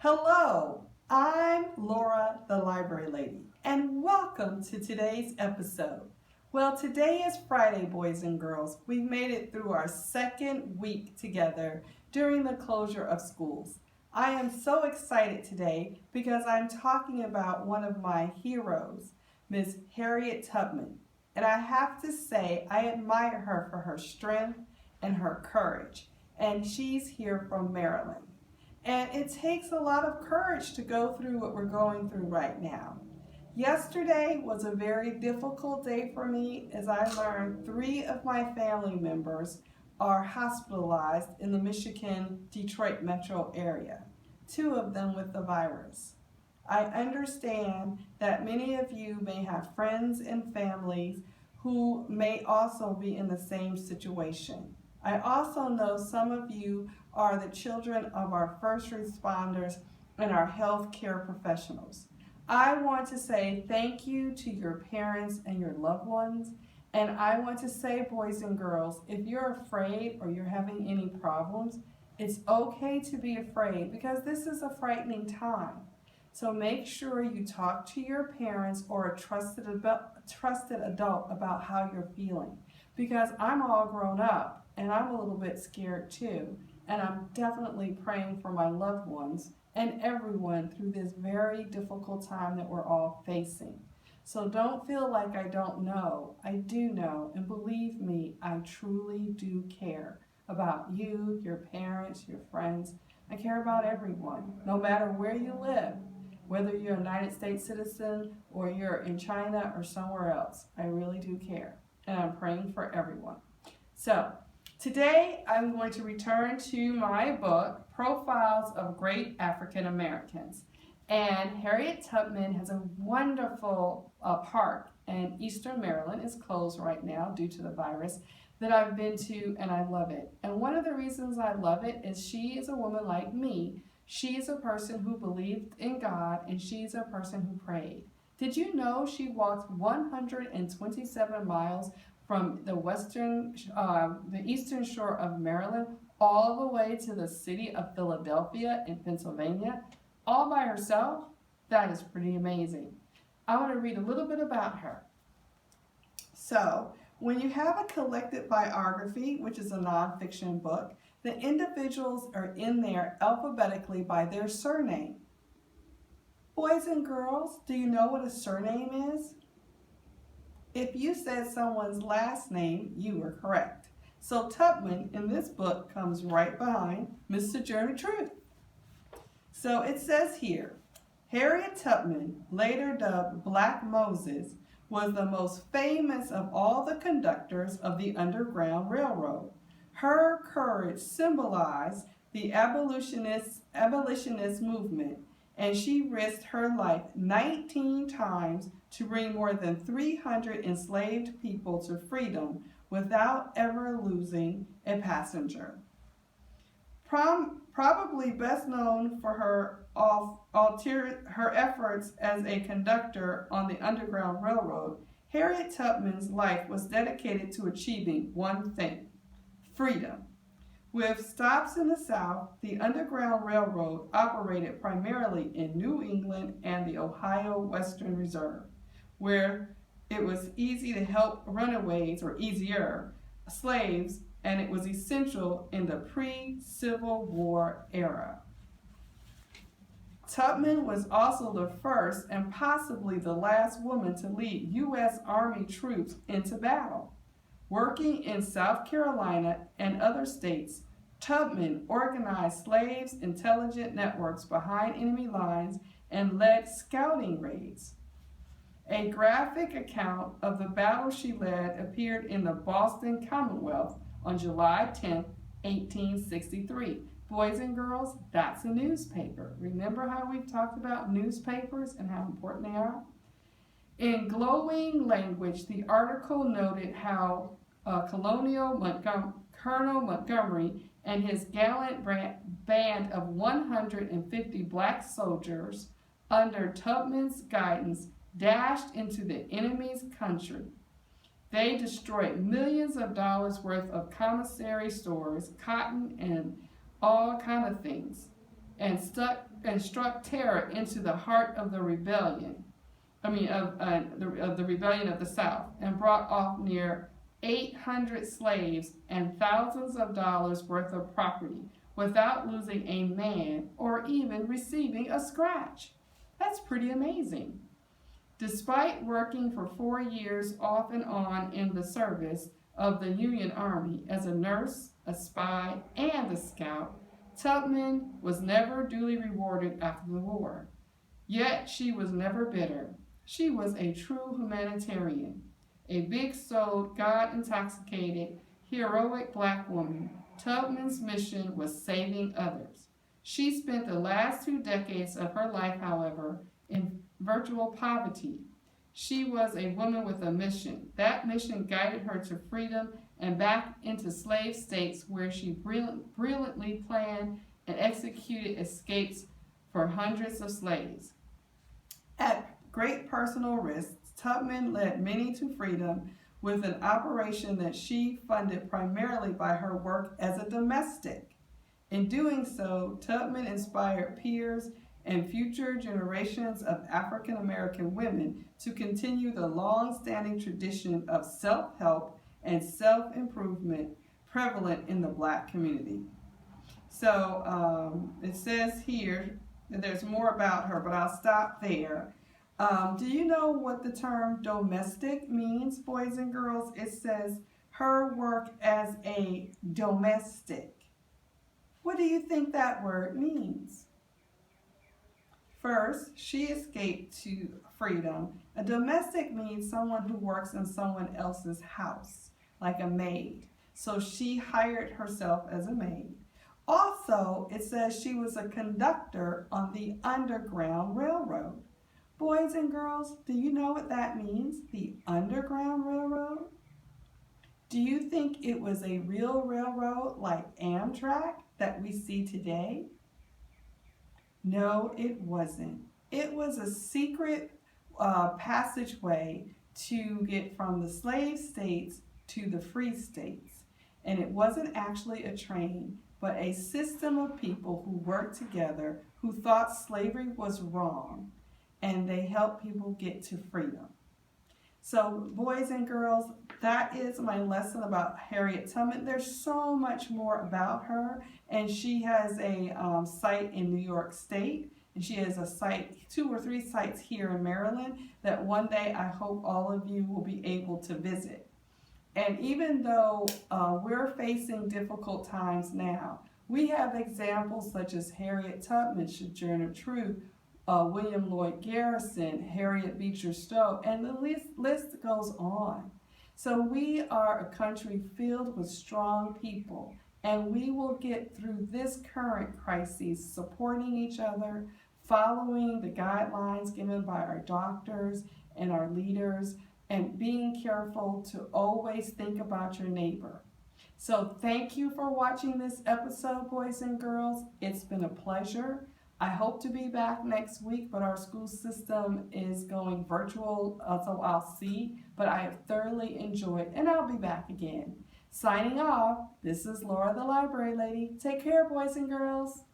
Hello, I'm Laura, the Library Lady, and welcome to today's episode. Well, today is Friday, boys and girls. We've made it through our second week together during the closure of schools. I am so excited today because I'm talking about one of my heroes, Miss Harriet Tubman. And I have to say, I admire her for her strength and her courage. And she's here from Maryland. And it takes a lot of courage to go through what we're going through right now. Yesterday was a very difficult day for me as I learned three of my family members are hospitalized in the Michigan, Detroit metro area, two of them with the virus. I understand that many of you may have friends and families who may also be in the same situation. I also know some of you are the children of our first responders and our healthcare professionals. I want to say thank you to your parents and your loved ones. And I want to say, boys and girls, if you're afraid or you're having any problems, it's okay to be afraid because this is a frightening time. So make sure you talk to your parents or a trusted adult about how you're feeling. Because I'm all grown up and I'm a little bit scared too. And I'm definitely praying for my loved ones and everyone through this very difficult time that we're all facing. So don't feel like I don't know. I do know, and believe me, I truly do care about you, your parents, your friends. I care about everyone, no matter where you live, whether you're a United States citizen or you're in China or somewhere else. I really do care, and I'm praying for everyone. So, today, I'm going to return to my book, Profiles of Great African Americans. And Harriet Tubman has a wonderful park in Eastern Maryland. It's closed right now due to the virus that I've been to, and I love it. And one of the reasons I love it is she is a woman like me. She's a person who believed in God, and she's a person who prayed. Did you know she walked 127 miles from the eastern shore of Maryland, all the way to the city of Philadelphia in Pennsylvania, all by herself? That is pretty amazing. I want to read a little bit about her. So, when you have a collected biography, which is a nonfiction book, the individuals are in there alphabetically by their surname. Boys and girls, do you know what a surname is? If you said someone's last name, you were correct. So Tubman in this book comes right behind Miss Sojourner Truth. So it says here, Harriet Tubman, later dubbed Black Moses, was the most famous of all the conductors of the Underground Railroad. Her courage symbolized the abolitionist movement, and she risked her life 19 times to bring more than 300 enslaved people to freedom without ever losing a passenger. Probably best known for her efforts as a conductor on the Underground Railroad, Harriet Tubman's life was dedicated to achieving one thing: freedom. With stops in the South, the Underground Railroad operated primarily in New England and the Ohio Western Reserve, where it was easy to help runaways, or easier, slaves, and it was essential in the pre-Civil War era. Tubman was also the first and possibly the last woman to lead U.S. Army troops into battle. Working in South Carolina and other states, Tubman organized slaves' intelligence networks behind enemy lines and led scouting raids. A graphic account of the battle she led appeared in the Boston Commonwealth on July 10, 1863. Boys and girls, that's a newspaper. Remember how we've talked about newspapers and how important they are? In glowing language, the article noted how Colonel Montgomery and his gallant band of 150 black soldiers, under Tubman's guidance, dashed into the enemy's country. They destroyed millions of dollars worth of commissary stores, cotton, and all kind of things. and struck terror into the heart of the rebellion. Of the rebellion of the South, and brought off near 800 slaves and thousands of dollars worth of property without losing a man or even receiving a scratch. That's pretty amazing. Despite working for 4 years off and on in the service of the Union Army as a nurse, a spy, and a scout, Tubman was never duly rewarded after the war. Yet she was never bitter. She was a true humanitarian, a big-souled, God-intoxicated, heroic black woman. Tubman's mission was saving others. She spent the last 2 decades of her life, however, in virtual poverty. She was a woman with a mission. That mission guided her to freedom and back into slave states where she brilliantly planned and executed escapes for hundreds of slaves. At great personal risk, Tubman led many to freedom with an operation that she funded primarily by her work as a domestic. In doing so, Tubman inspired peers and future generations of African American women to continue the long-standing tradition of self-help and self-improvement prevalent in the black community. So it says here that there's more about her, but I'll stop there. Do you know what the term domestic means, boys and girls? It says her work as a domestic. What do you think that word means? First, she escaped to freedom. A domestic means someone who works in someone else's house, like a maid. So she hired herself as a maid. Also, it says she was a conductor on the Underground Railroad. Boys and girls, do you know what that means, the Underground Railroad? Do you think it was a real railroad like Amtrak that we see today? No, it wasn't. It was a secret passageway to get from the slave states to the free states. And it wasn't actually a train, but a system of people who worked together, who thought slavery was wrong, and they helped people get to freedom. So, boys and girls, that is my lesson about Harriet Tubman. There's so much more about her, and she has a site in New York State, and she has a site, 2 or 3 sites here in Maryland that one day I hope all of you will be able to visit. And even though we're facing difficult times now, we have examples such as Harriet Tubman, Sojourner Truth, William Lloyd Garrison, Harriet Beecher Stowe, and the list goes on. So we are a country filled with strong people, and we will get through this current crisis supporting each other, following the guidelines given by our doctors and our leaders, and being careful to always think about your neighbor. So thank you for watching this episode, boys and girls. It's been a pleasure. I hope to be back next week, but our school system is going virtual, so I'll see. But I have thoroughly enjoyed, and I'll be back again. Signing off, this is Laura the Library Lady. Take care, boys and girls.